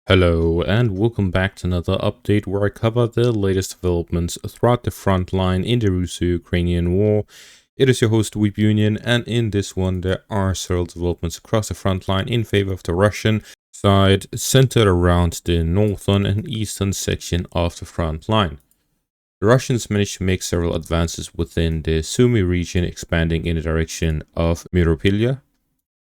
Hello and welcome back to another update where I cover the latest developments throughout the front line in the Russo-Ukrainian war. It is your host Weep Union, and in this one there are several developments across the front line in favor of the Russian side, centered around the northern and eastern section of the front line. The Russians managed to make several advances within the Sumy region, expanding in the direction of Myropilya.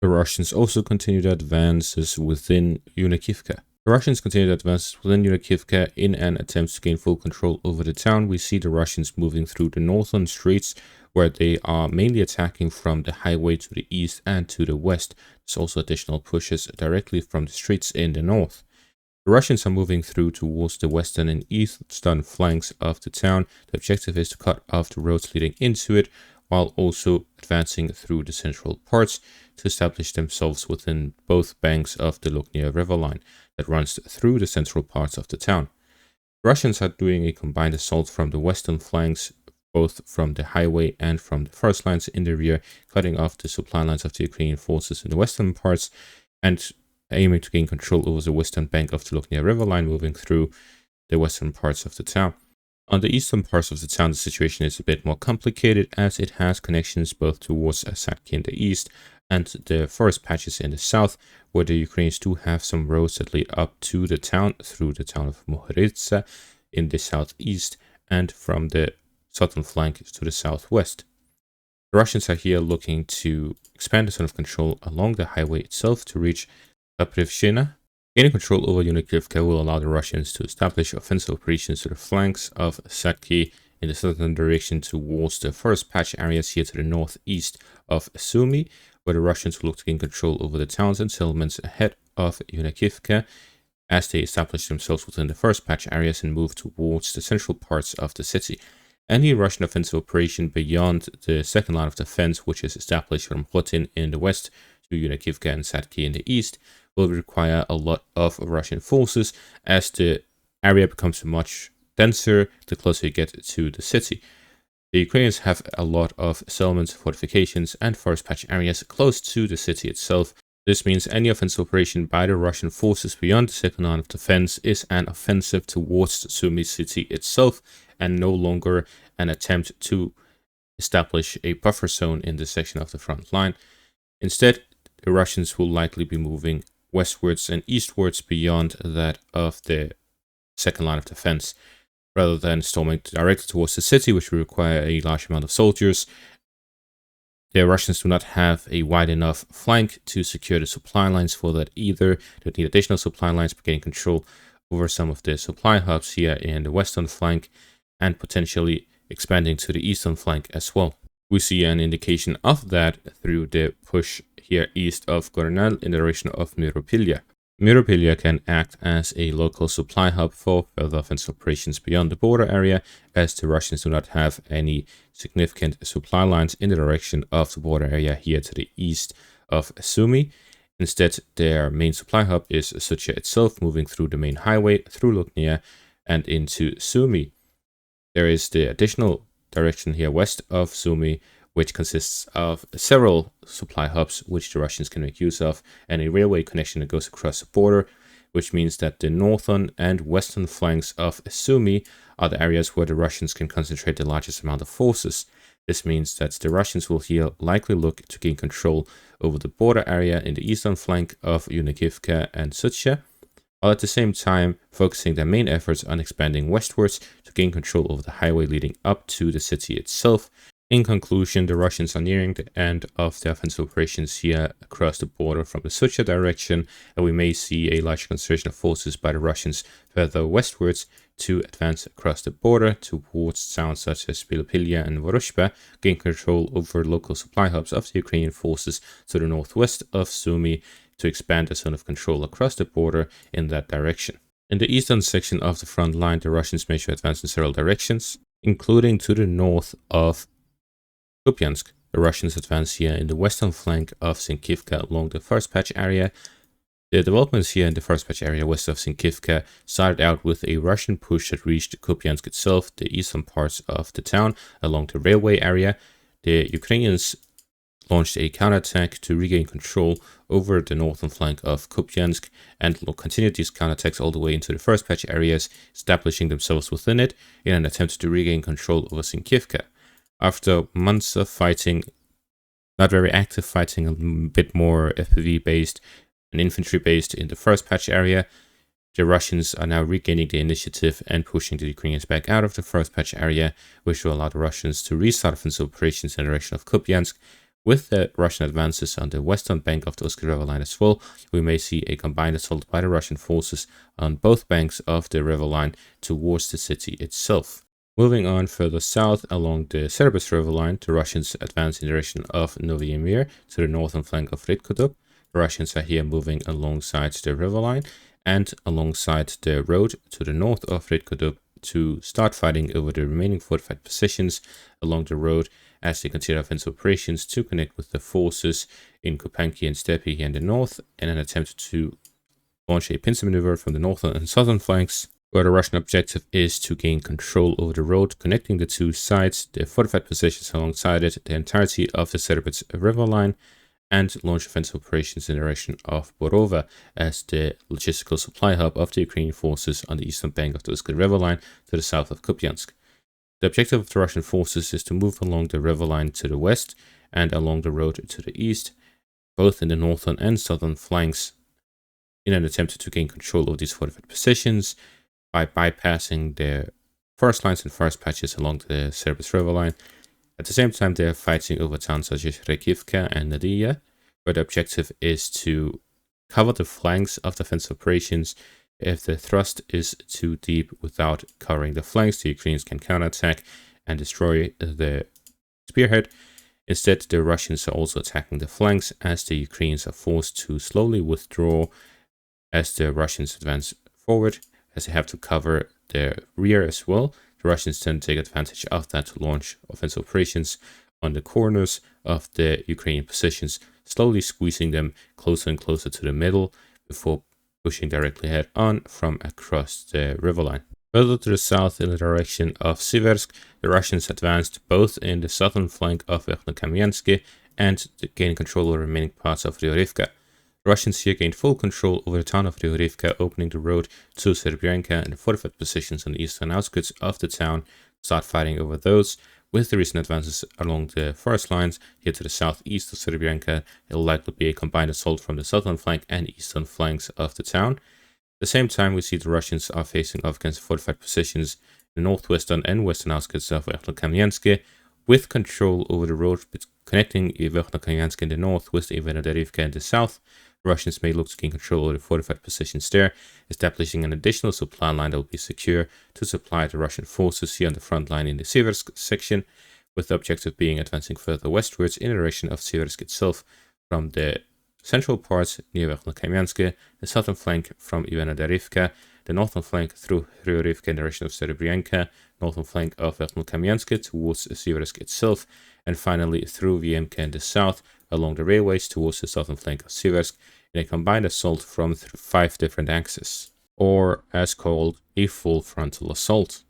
The Russians also continued advances within Yunikivka. The Russians continued advances within Yunikivka in an attempt to gain full control over the town. We see the Russians moving through the northern streets, where they are mainly attacking from the highway to the east and to the west. There's also additional pushes directly from the streets in the north. The Russians are moving through towards the western and eastern flanks of the town. The objective is to cut off the roads leading into it, while also advancing through the central parts to establish themselves within both banks of the Lugnia river line that runs through the central parts of the town. The Russians are doing a combined assault from the western flanks, both from the highway and from the first lines in the rear, cutting off the supply lines of the Ukrainian forces in the western parts and aiming to gain control over the western bank of the Lugnia river line, moving through the western parts of the town. On the eastern parts of the town, the situation is a bit more complicated, as it has connections both towards Satki in the east and the forest patches in the south, where the Ukrainians do have some roads that lead up to the town through the town of Mohoritsa in the southeast and from the southern flank to the southwest. The Russians are here looking to expand the zone of control along the highway itself to reach Aprivshina. Gaining control over Yunikivka will allow the Russians to establish offensive operations to the flanks of Satki in the southern direction towards the forest patch areas here to the northeast of Sumy, where the Russians will look to gain control over the towns and settlements ahead of Yunikivka as they establish themselves within the forest patch areas and move towards the central parts of the city. Any Russian offensive operation beyond the second line of defense, which is established from Khotin in the west to Yunikivka and Satki in the east, will require a lot of Russian forces as the area becomes much denser the closer you get to the city. The Ukrainians have a lot of settlements, fortifications, and forest patch areas close to the city itself. This means any offensive operation by the Russian forces beyond the second line of defense is an offensive towards the Sumy city itself and no longer an attempt to establish a buffer zone in this section of the front line. Instead, the Russians will likely be moving westwards and eastwards beyond that of the second line of defense, rather than storming directly towards the city, which will require a large amount of soldiers. The Russians do not have a wide enough flank to secure the supply lines for that either. They need additional supply lines for getting control over some of the supply hubs here in the western flank and potentially expanding to the eastern flank as well. We see an indication of that through the push here east of Gornal in the direction of Myropilya. Myropilya can act as a local supply hub for further offensive operations beyond the border area, as the Russians do not have any significant supply lines in the direction of the border area here to the east of Sumy. Instead, their main supply hub is Sucha itself, moving through the main highway through Lugnia and into Sumy. There is the additional direction here west of Sumy, which consists of several supply hubs which the Russians can make use of, and a railway connection that goes across the border, which means that the northern and western flanks of Sumy are the areas where the Russians can concentrate the largest amount of forces. This means that the Russians will here likely look to gain control over the border area in the eastern flank of Yunikivka and Sucha, while at the same time focusing their main efforts on expanding westwards to gain control over the highway leading up to the city itself. In conclusion, the Russians are nearing the end of their offensive operations here across the border from the Sucha direction, and we may see a large concentration of forces by the Russians further westwards to advance across the border towards towns such as Pilipilya and Vorushba, gain control over local supply hubs of the Ukrainian forces to the northwest of Sumy to expand the zone of control across the border in that direction. In the eastern section of the front line, the Russians managed to advance in several directions, including to the north of Kupansk. The Russians advance here in the western flank of Sinkivka along the first patch area. The developments here in the first patch area west of Sinkivka started out with a Russian push that reached Kupansk itself, the eastern parts of the town, along the railway area. The Ukrainians launched a counterattack to regain control over the northern flank of Kupansk and continued these counterattacks all the way into the first patch areas, establishing themselves within it in an attempt to regain control over Sinkivka. After months of fighting, not very active fighting, a bit more FPV based and infantry based in the first patch area, the Russians are now regaining the initiative and pushing the Ukrainians back out of the first patch area, which will allow the Russians to restart offensive operations in the direction of Kupansk. With the Russian advances on the western bank of the Oskar River line as well, we may see a combined assault by the Russian forces on both banks of the river line towards the city itself. Moving on further south along the Serbus river line, the Russians advance in the direction of Novi Emir to the northern flank of Ridkuduk. The Russians are here moving alongside the river line and alongside the road to the north of Ridkuduk to start fighting over the remaining fortified positions along the road as they continue offensive operations to connect with the forces in Kupanki and Stepi here in the north in an attempt to launch a pincer maneuver from the northern and southern flanks, where the Russian objective is to gain control over the road connecting the two sides, the fortified positions alongside it, the entirety of the Serbus river line, and launch offensive operations in the direction of Borova as the logistical supply hub of the Ukrainian forces on the eastern bank of the Oskar River line to the south of Kupiansk. The objective of the Russian forces is to move along the river line to the west and along the road to the east, both in the northern and southern flanks, in an attempt to gain control of these fortified positions by bypassing their first lines and first patches along the Serbus river line. At the same time, they are fighting over towns such as Rekivka and Nadia, where the objective is to cover the flanks of defensive operations. If the thrust is too deep without covering the flanks, the Ukrainians can counterattack and destroy the spearhead. Instead, the Russians are also attacking the flanks as the Ukrainians are forced to slowly withdraw as the Russians advance forward, as they have to cover their rear as well. The Russians then take advantage of that to launch offensive operations on the corners of the Ukrainian positions, slowly squeezing them closer and closer to the middle before pushing directly head on from across the river line. Further to the south in the direction of Civersk, the Russians advanced both in the southern flank of Verkhnokamiansky and gained control over the remaining parts of Ryorivka. Russians here gained full control over the town of Ryorivka, opening the road to Serbyanka and the fortified positions on the eastern outskirts of the town, start fighting over those. With the recent advances along the first lines here to the southeast of Serbyanka, it will likely be a combined assault from the southern flank and eastern flanks of the town. At the same time, we see the Russians are facing off against fortified positions in the northwestern and western outskirts of Verkhnokamiansky, with control over the road connecting Verkhnokamiansky in the north with Ivanodarivka in the south. Russians may look to gain control over the fortified positions there, establishing an additional supply line that will be secure to supply the Russian forces here on the front line in the Siversk section, with the objective being advancing further westwards in the direction of Siversk itself from the central parts near Verkhnokamiansky, the southern flank from Ivanodarivka, the northern flank through Ryorivka in the direction of Serebrenka, northern flank of Verkhnokamiansky towards Siversk itself, and finally through Viemka in the south along the railways towards the southern flank of Siversk in a combined assault from 5 different axes, or as called a full frontal assault.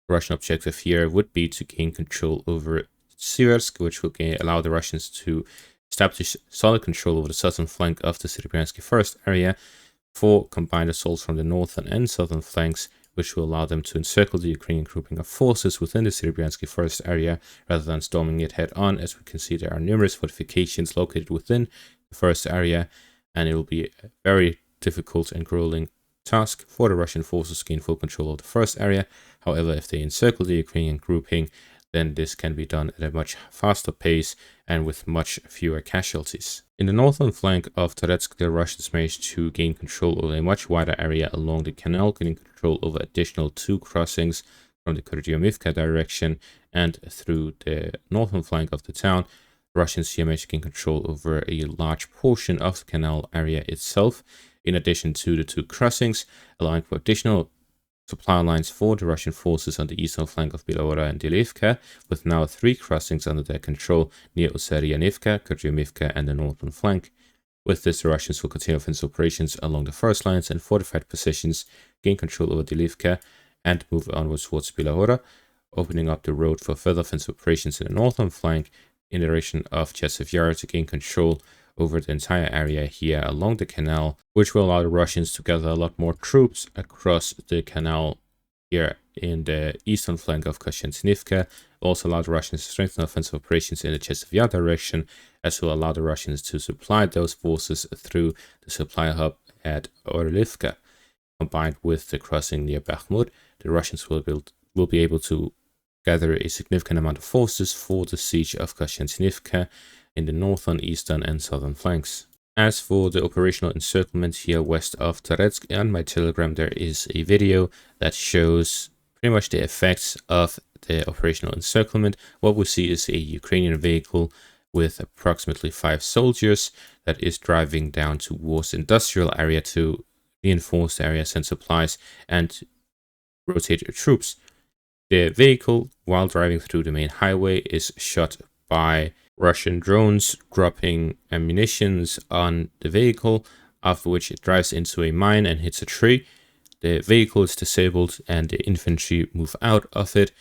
The Russian objective here would be to gain control over Siversk, which will allow the Russians to establish solid control over the southern flank of the Serebrenski first area for combined assaults from the northern and southern flanks, which will allow them to encircle the Ukrainian grouping of forces within the Serebrenski first area rather than storming it head on. As we can see, there are numerous fortifications located within the first area, and it will be a very difficult and grueling task for the Russian forces to gain full control of the first area. However, if they encircle the Ukrainian grouping, then this can be done at a much faster pace and with much fewer casualties. In the northern flank of Tetsk, the Russians managed to gain control over a much wider area along the canal, gaining control over additional 2 crossings from the Kurdyomivka direction and through the northern flank of the town. Russians here managed to gain control over a large portion of the canal area itself, in addition to the 2 crossings, allowing for additional supply lines for the Russian forces on the eastern flank of Belora and Dilivka, with now 3 crossings under their control near Usaryanivka, Kurdyomivka, and the northern flank. With this, the Russians will continue offensive operations along the first lines and fortified positions, gain control over Dilivka, and move onwards towards Belora, opening up the road for further offensive operations in the northern flank in the direction of Civer to gain control over the entire area here along the canal, which will allow the Russians to gather a lot more troops across the canal here in the eastern flank of Kościanivka. Also allow the Russians to strengthen offensive operations in the Civer direction, as will allow the Russians to supply those forces through the supply hub at Orlivka. Combined with the crossing near Bakhmut, the Russians will be able to gather a significant amount of forces for the siege of Kościanivka in the northern, eastern, and southern flanks. As for the operational encirclement here west of Tetsk, on my Telegram there is a video that shows pretty much the effects of the operational encirclement. What we see is a Ukrainian vehicle with approximately 5 soldiers that is driving down towards the industrial area to reinforce the area, send supplies, and rotate troops. The vehicle, while driving through the main highway, is shot by Russian drones dropping ammunitions on the vehicle, after which it drives into a mine and hits a tree. The vehicle is disabled and the infantry move out of it.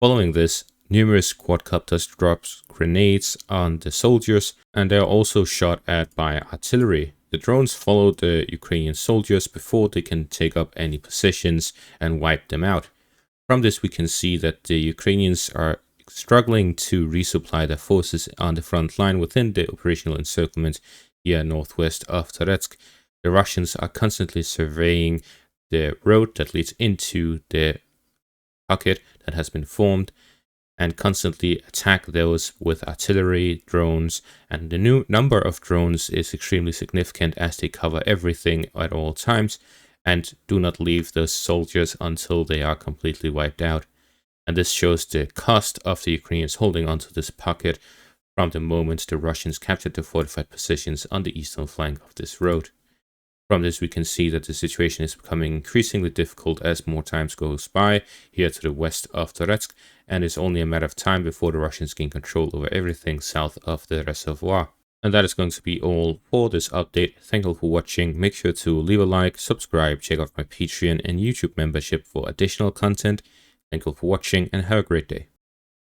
Following this, numerous quadcopters drop grenades on the soldiers, and they are also shot at by artillery. The drones follow the Ukrainian soldiers before they can take up any positions and wipe them out. From this we can see that the Ukrainians are struggling to resupply their forces on the front line within the operational encirclement here northwest of Tetsk. The Russians are constantly surveying the road that leads into the pocket that has been formed and constantly attack those with artillery, drones, and the new number of drones is extremely significant as they cover everything at all times and do not leave those soldiers until they are completely wiped out. And this shows the cost of the Ukrainians holding onto this pocket from the moment the Russians captured the fortified positions on the eastern flank of this road. From this we can see that the situation is becoming increasingly difficult as more time goes by here to the west of Tetsk, and it's only a matter of time before the Russians gain control over everything south of the reservoir. And that is going to be all for this update. Thank you all for watching. Make sure to leave a like, subscribe, check out my Patreon and YouTube membership for additional content. Thank you all for watching and have a great day.